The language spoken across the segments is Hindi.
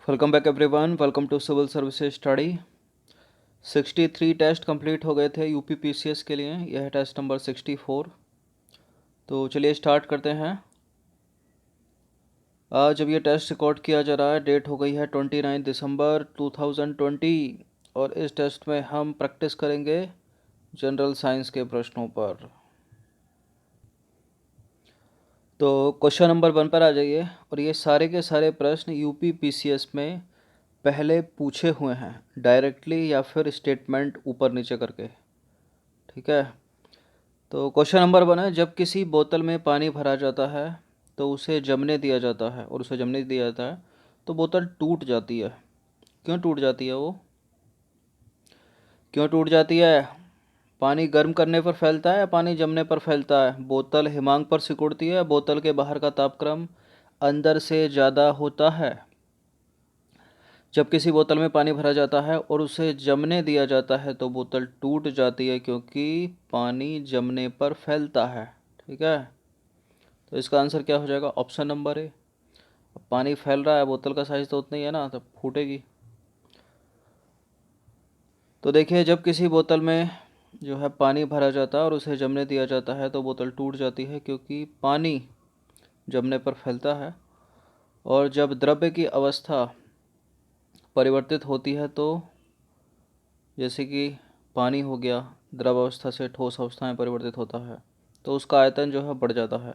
Welcome back everyone. Welcome to civil services study. 63 test complete हो गए थे यूपी पीसीएस के लिए। यह है टेस्ट नंबर 64। तो चलिए स्टार्ट करते हैं। आज जब ये टेस्ट रिकॉर्ड किया जा रहा है, डेट हो गई है 29 दिसंबर 2020 और इस टेस्ट में हम प्रैक्टिस करेंगे जनरल साइंस के प्रश्नों पर। तो क्वेश्चन नंबर 1 पर आ जाइए। और ये सारे के सारे प्रश्न यूपी पीसीएस में पहले पूछे हुए हैं, डायरेक्टली या फिर स्टेटमेंट ऊपर नीचे करके। ठीक है। तो क्वेश्चन नंबर 1 है, जब किसी बोतल में पानी भरा जाता है तो उसे जमने दिया जाता है और उसे जमने दिया जाता है तो बोतल टूट जाती है। क्यों टूट जाती है? वो क्यों टूट जाती है? पानी गर्म करने पर फैलता है या पानी जमने पर फैलता है? बोतल हिमांक पर सिकुड़ती है, बोतल के बाहर का तापक्रम अंदर से ज़्यादा होता है। जब किसी बोतल में पानी भरा जाता है और उसे जमने दिया जाता है तो बोतल टूट जाती है, क्योंकि पानी जमने पर फैलता है। ठीक है। तो इसका आंसर क्या हो जाएगा? Option number A. पानी फैल रहा है, बोतल का साइज तो उतना ही है ना, तब फूटेगी। तो देखिए, जब किसी बोतल में जो है पानी भरा जाता है और उसे जमने दिया जाता है तो बोतल टूट जाती है, क्योंकि पानी जमने पर फैलता है। और जब द्रव्य की अवस्था परिवर्तित होती है, तो जैसे कि पानी हो गया, द्रव अवस्था से ठोस अवस्था में परिवर्तित होता है, तो उसका आयतन जो है बढ़ जाता है।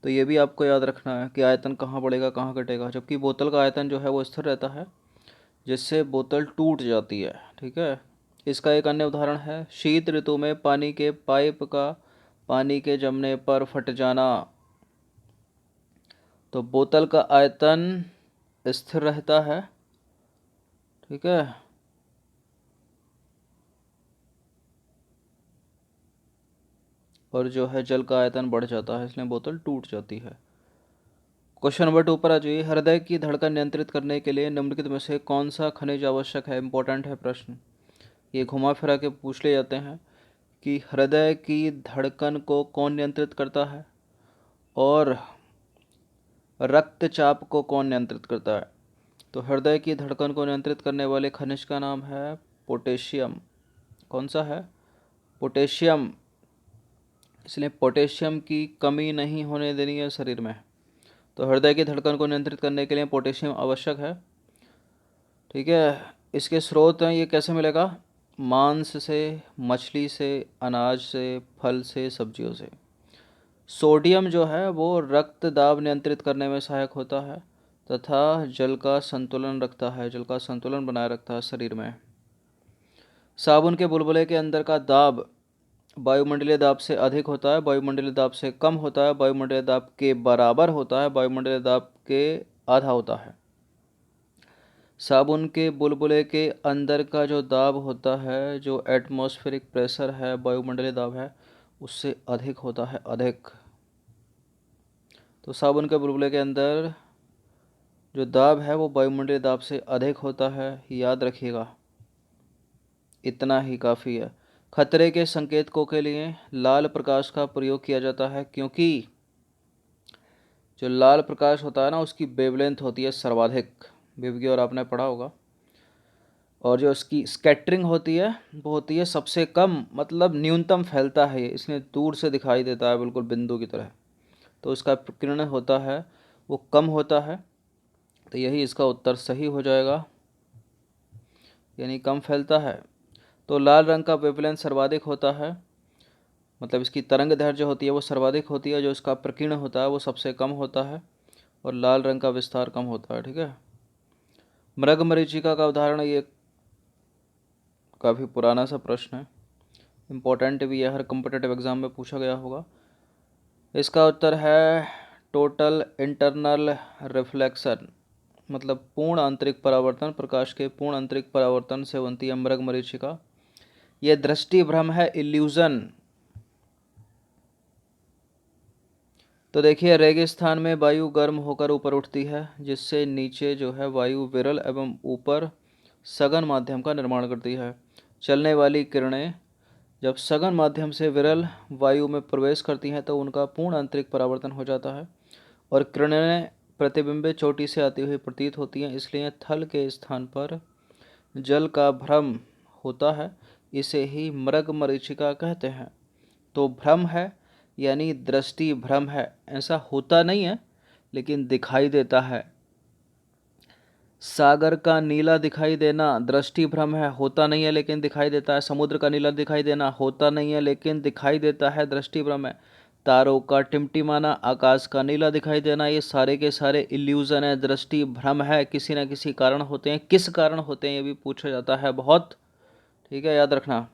तो ये भी आपको याद रखना है कि आयतन कहाँ बढ़ेगा कहाँ घटेगा। जबकि बोतल का आयतन जो है वो स्थिर रहता है, जिससे बोतल टूट जाती है। ठीक है। इसका एक अन्य उदाहरण है, शीत ऋतु में पानी के पाइप का पानी के जमने पर फट जाना। तो बोतल का आयतन स्थिर रहता है। ठीक है। और जो है जल का आयतन बढ़ जाता है, इसलिए बोतल टूट जाती है। क्वेश्चन नंबर 2 पर आ जाइए। हृदय की धड़कन नियंत्रित करने के लिए निम्नलिखित में से कौन सा खनिज आवश्यक है? इंपॉर्टेंट है प्रश्न। ये घुमा फिरा के पूछ ले जाते हैं कि हृदय की धड़कन को कौन नियंत्रित करता है और रक्तचाप को कौन नियंत्रित करता है। तो हृदय की धड़कन को नियंत्रित करने वाले खनिज का नाम है पोटेशियम। कौन सा है? पोटेशियम। इसलिए पोटेशियम की कमी नहीं होने देनी है शरीर में। तो हृदय की धड़कन को नियंत्रित करने के लिए पोटेशियम आवश्यक है। ठीक है। इसके स्रोत हैं, ये कैसे मिलेगा? मांस से, मछली से, अनाज से, फल से, सब्जियों से। सोडियम जो है वो रक्त दाब नियंत्रित करने में सहायक होता है तथा जल का संतुलन रखता है, जल का संतुलन बनाए रखता है शरीर में। साबुन के बुलबुले के अंदर का दाब वायुमंडलीय दाब से अधिक होता है, वायुमंडलीय दाब से कम होता है, वायुमंडलीय दाब के बराबर होता है, वायुमंडलीय दाब के आधा होता है। साबुन के बुलबुले के अंदर का जो दाब होता है, जो एटमॉस्फेरिक प्रेशर है, वायुमंडलीय दाब है, उससे अधिक होता है, अधिक। तो साबुन के बुलबुले के अंदर जो दाब है वो वायुमंडलीय दाब से अधिक होता है, याद रखिएगा। इतना ही काफ़ी है। खतरे के संकेतकों के लिए लाल प्रकाश का प्रयोग किया जाता है, क्योंकि जो लाल प्रकाश होता है ना, उसकी वेवलेंथ होती है सर्वाधिक। विवगी और आपने पढ़ा होगा। और जो इसकी स्कैटरिंग होती है वो होती है सबसे कम, मतलब न्यूनतम फैलता है ये, इसलिए दूर से दिखाई देता है बिल्कुल बिंदु की तरह। तो इसका किरण होता है वो कम होता है। तो यही इसका उत्तर सही हो जाएगा, यानी कम फैलता है। तो लाल रंग का वेवलेंथ सर्वाधिक होता है, मतलब इसकी तरंग दैर्ध्य जो होती है वो सर्वाधिक होती है, जो इसका प्रकीर्ण होता है वो सबसे कम होता है, और लाल रंग का विस्तार कम होता है। ठीक है। मृगमरीचिका का उदाहरण, ये काफ़ी पुराना सा प्रश्न है, इम्पोर्टेंट भी है, हर कम्पिटेटिव एग्जाम में पूछा गया होगा। इसका उत्तर है टोटल इंटरनल रिफ्लेक्शन, मतलब पूर्ण आंतरिक परावर्तन। प्रकाश के पूर्ण आंतरिक परावर्तन से बनती है मृगमरीचिका। यह दृष्टि भ्रम है, इल्यूजन। तो देखिए, रेगिस्तान में वायु गर्म होकर ऊपर उठती है, जिससे नीचे जो है वायु विरल एवं ऊपर सघन माध्यम का निर्माण करती है। चलने वाली किरणें जब सघन माध्यम से विरल वायु में प्रवेश करती हैं तो उनका पूर्ण आंतरिक परावर्तन हो जाता है, और किरणें प्रतिबिंबें चोटी से आती हुई प्रतीत होती हैं, इसलिए थल के स्थान पर जल का भ्रम होता है। इसे ही मृग मरीचिका कहते हैं। तो भ्रम है यानी दृष्टि भ्रम है, ऐसा होता नहीं है लेकिन दिखाई देता है। सागर का नीला दिखाई देना दृष्टि भ्रम है, होता नहीं है लेकिन दिखाई देता है। समुद्र का नीला दिखाई देना होता नहीं है लेकिन दिखाई देता है, दृष्टि भ्रम है। तारों का टिमटिमाना, आकाश का नीला दिखाई देना, ये सारे के सारे इल्यूजन है, दृष्टि भ्रम है, किसी न किसी कारण होते हैं। किस कारण होते हैं ये भी पूछा जाता है बहुत, ठीक है, याद रखना।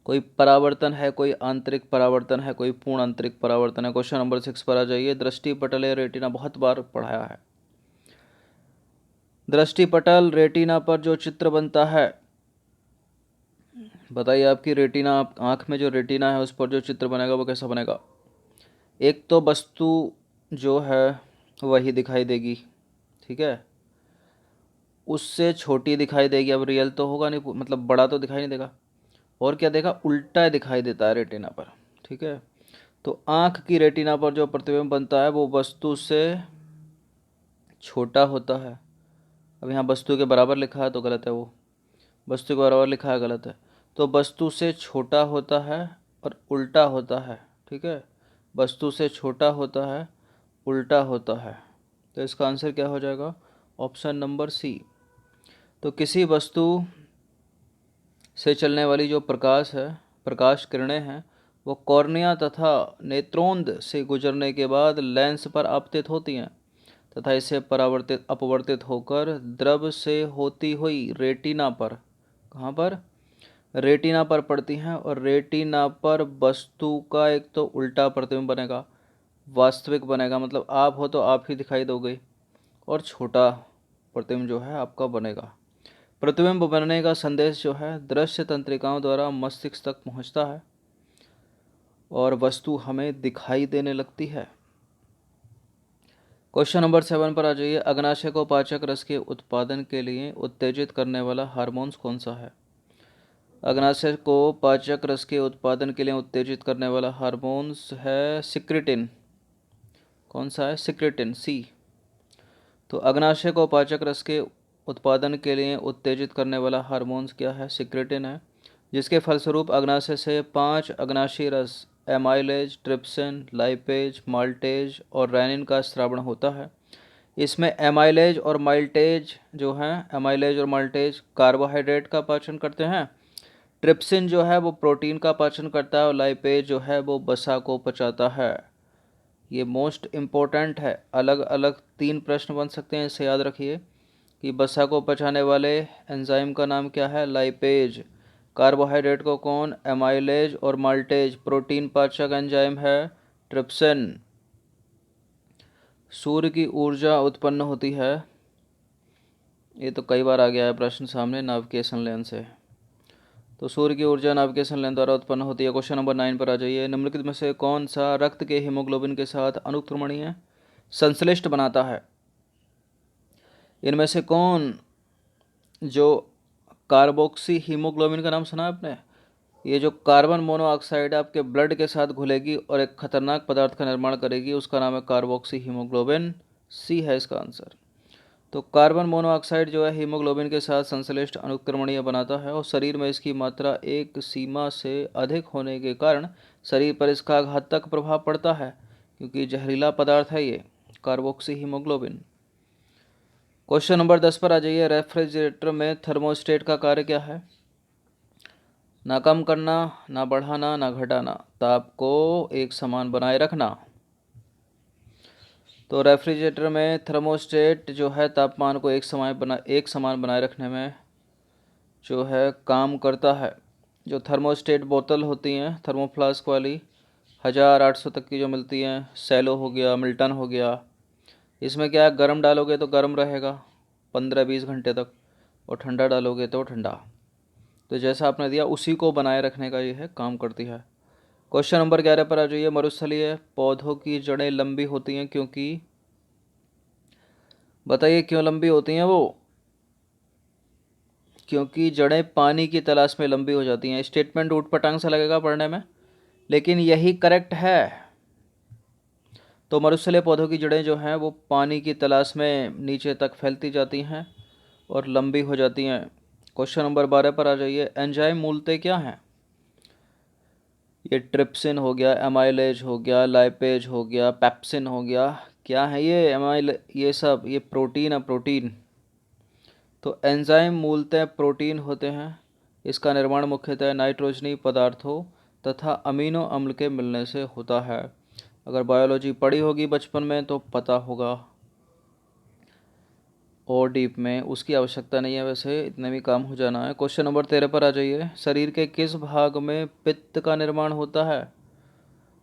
कोई परावर्तन है, कोई आंतरिक परावर्तन है, कोई पूर्ण आंतरिक परावर्तन है। क्वेश्चन नंबर 6 पर आ जाइए। दृष्टि पटल या रेटिना, बहुत बार पढ़ाया है। दृष्टि पटल रेटिना पर जो चित्र बनता है, बताइए आपकी रेटिना, आंख में जो रेटिना है उस पर जो चित्र बनेगा वो कैसा बनेगा। एक तो वस्तु जो है वही दिखाई देगी, ठीक है, उससे छोटी दिखाई देगी। अब रियल तो होगा नहीं, मतलब बड़ा तो दिखाई नहीं देगा। और क्या देखा, उल्टा दिखाई देता है रेटिना पर, ठीक है। तो आँख की रेटिना पर जो प्रतिबिंब बनता है वो वस्तु से छोटा होता है। अब यहाँ वस्तु के बराबर लिखा है तो गलत है, वो वस्तु के बराबर लिखा है, गलत है। तो वस्तु से छोटा होता है और उल्टा होता है, ठीक है। वस्तु से छोटा होता है, उल्टा होता है। तो इसका आंसर क्या हो जाएगा, ऑप्शन नंबर सी। तो किसी वस्तु से चलने वाली जो प्रकाश है, प्रकाश किरणें हैं, वो कॉर्निया तथा नेत्रोंद से गुजरने के बाद लेंस पर आपतित होती हैं तथा इसे परावर्तित अपवर्तित होकर द्रव से होती हुई रेटिना पर, कहाँ पर, रेटिना पर पड़ती हैं। और रेटिना पर वस्तु का एक तो उल्टा प्रतिबिंब बनेगा, वास्तविक बनेगा, मतलब आप हो तो आप ही दिखाई दोगे, और छोटा प्रतिबिंब जो है आपका बनेगा। प्रतिबिंब बनने का संदेश जो है दृश्य तंत्रिकाओं द्वारा मस्तिष्क तक पहुंचता है और वस्तु हमें दिखाई देने लगती है। क्वेश्चन नंबर 7 पर आ जाइए। अग्नाशय को पाचक रस के उत्पादन के लिए उत्तेजित करने वाला हार्मोन्स कौन सा है। अग्नाशय को पाचक रस के उत्पादन के लिए उत्तेजित करने वाला हार्मोन्स है सिक्रेटिन। कौन सा है, सिक्रेटिन, सी। तो अग्नाशय को पाचक रस के उत्पादन के लिए उत्तेजित करने वाला हार्मोन्स क्या है, सिक्रेटिन है, जिसके फलस्वरूप अग्नाशय से 5 अग्नाशी रस एमाइलेज, ट्रिप्सिन, लाइपेज, माल्टेज और रेनिन का स्रावण होता है। इसमें एमाइलेज और माल्टेज जो हैं, एमाइलेज और माल्टेज कार्बोहाइड्रेट का पाचन करते हैं, ट्रिप्सिन जो है वो प्रोटीन का पाचन करता है, और लाइपेज जो है वो वसा को पचाता है। ये मोस्ट इम्पोर्टेंट है, अलग अलग 3 प्रश्न बन सकते हैं, इसे याद रखिए कि वसा को पचाने वाले एंजाइम का नाम क्या है, लाइपेज। कार्बोहाइड्रेट को कौन, एमाइलेज, और माल्टेज। प्रोटीन पाचक एंजाइम है ट्रिप्सिन। सूर्य की ऊर्जा उत्पन्न होती है, ये तो कई बार आ गया है प्रश्न सामने, नाविगेशन लेंस से। तो सूर्य की ऊर्जा नाविगेशन लेंस द्वारा उत्पन्न होती है। क्वेश्चन नंबर 9 पर आ जाइए। निम्नलिखित में से कौन सा रक्त के हीमोग्लोबिन के साथ अनुक्रमणीय संश्लिष्ट बनाता है। इनमें से कौन, जो कार्बोक्सी हीमोग्लोबिन का नाम सुना है आपने, ये जो कार्बन मोनोऑक्साइड आपके ब्लड के साथ घुलेगी और एक खतरनाक पदार्थ का निर्माण करेगी, उसका नाम है कार्बोक्सी हीमोग्लोबिन, सी है इसका आंसर। तो कार्बन मोनोऑक्साइड जो है हीमोग्लोबिन के साथ संश्लिष्ट अनुक्रमणीय बनाता है, और शरीर में इसकी मात्रा एक सीमा से अधिक होने के कारण शरीर पर इसका घातक प्रभाव पड़ता है, क्योंकि जहरीला पदार्थ है ये कार्बोक्सी हीमोग्लोबिन। क्वेश्चन नंबर 10 पर आ जाइए। रेफ्रिजरेटर में थर्मोस्टेट का कार्य क्या है। ना कम करना, ना बढ़ाना, ना घटाना, ताप को एक समान बनाए रखना। तो रेफ्रिजरेटर में थर्मोस्टेट जो है तापमान को एक समान बनाए रखने में जो है काम करता है। जो थर्मोस्टेट बोतल होती हैं थर्मोफ्लास्क वाली 1800 तक की जो मिलती हैं, सेलो हो गया, मिल्टन हो गया, इसमें क्या है, गर्म डालोगे तो गर्म रहेगा 15-20 घंटे तक, और ठंडा डालोगे तो ठंडा। तो जैसा आपने दिया उसी को बनाए रखने का ये है काम करती है। क्वेश्चन नंबर 11 पर आ जाइए। मरुस्थलीय पौधों की जड़ें लंबी होती हैं क्योंकि, बताइए क्यों लंबी होती हैं वो, क्योंकि जड़ें पानी की तलाश में लंबी हो जाती हैं। स्टेटमेंट ऊट पटांग सा लगेगा पढ़ने में, लेकिन यही करेक्ट है। तो मरुस्थलीय पौधों की जड़ें जो हैं वो पानी की तलाश में नीचे तक फैलती जाती हैं और लंबी हो जाती हैं। क्वेश्चन नंबर 12 पर आ जाइए। एंजाइम मूलतः क्या हैं? ये ट्रिप्सिन हो गया, एमाइलेज हो गया, लाइपेज हो गया, पेप्सिन हो गया। क्या है ये एमाइल, ये सब ये प्रोटीन है, प्रोटीन। तो एंजाइम मूलतः प्रोटीन होते हैं। इसका निर्माण मुख्यतः नाइट्रोजनी पदार्थों तथा अमीनो अम्ल के मिलने से होता है। अगर बायोलॉजी पढ़ी होगी बचपन में तो पता होगा। और डीप में उसकी आवश्यकता नहीं है, वैसे इतने भी काम हो जाना है। क्वेश्चन नंबर 13 पर आ जाइए। शरीर के किस भाग में पित्त का निर्माण होता है?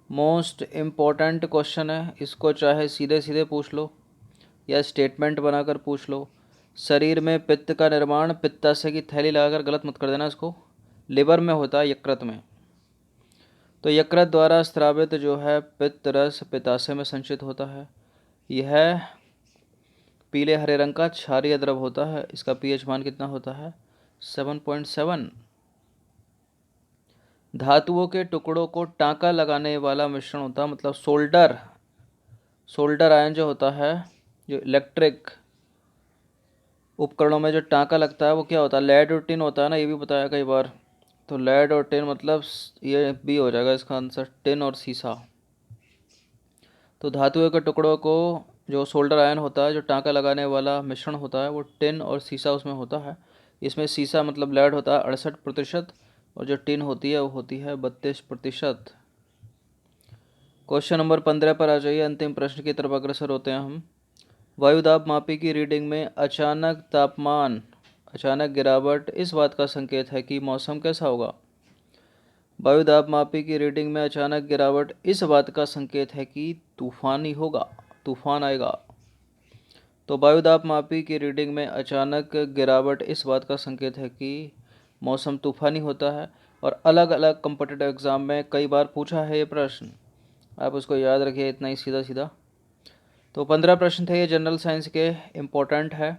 मोस्ट इम्पॉर्टेंट क्वेश्चन है, इसको चाहे सीधे सीधे पूछ लो या स्टेटमेंट बनाकर पूछ लो। शरीर में पित्त का निर्माण, पित्ताशय की थैली लगाकर गलत मत कर देना इसको, लिवर में होता है, यकृत में। तो यकृत द्वारा स्रावित जो है पित्त रस पित्ताशय में संचित होता है। यह पीले हरे रंग का क्षारीय द्रव होता है। इसका पीएच मान कितना होता है? 7.7। धातुओं के टुकड़ों को टांका लगाने वाला मिश्रण होता है, मतलब सोल्डर आयन जो होता है, जो इलेक्ट्रिक उपकरणों में जो टांका लगता है वो क्या होता है? लेड और टिन होता है ना, ये भी बताया कई बार। तो लेड और टिन मतलब ये बी हो जाएगा इसका आंसर, टिन और सीसा। तो धातुओं के टुकड़ों को जो सोल्डर आयन होता है, जो टांका लगाने वाला मिश्रण होता है, वो टिन और सीसा उसमें होता है। इसमें सीसा मतलब लेड होता है 68%, और जो टिन होती है वो होती है 32%। क्वेश्चन नंबर 15 पर आ जाइए। अंतिम प्रश्न की तरफ अग्रसर होते हैं हम। वायुदाब मापी की रीडिंग में अचानक गिरावट इस बात का संकेत है कि मौसम कैसा होगा? वायुदाब मापी की रीडिंग में अचानक गिरावट इस बात का संकेत है कि तूफानी होगा, तूफान आएगा। तो वायुदाब मापी की रीडिंग में अचानक गिरावट इस बात का संकेत है कि मौसम तूफानी होता है। और अलग अलग कॉम्पिटिटिव एग्ज़ाम में कई बार पूछा है ये प्रश्न, आप उसको याद रखिए, इतना ही सीधा सीधा। तो 15 प्रश्न थे ये, जनरल साइंस के, इम्पोर्टेंट है।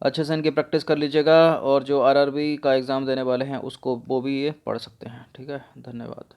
अच्छे से इनकी प्रैक्टिस कर लीजिएगा, और जो आरआरबी का एग्ज़ाम देने वाले हैं उसको वो भी ये पढ़ सकते हैं। ठीक है, धन्यवाद।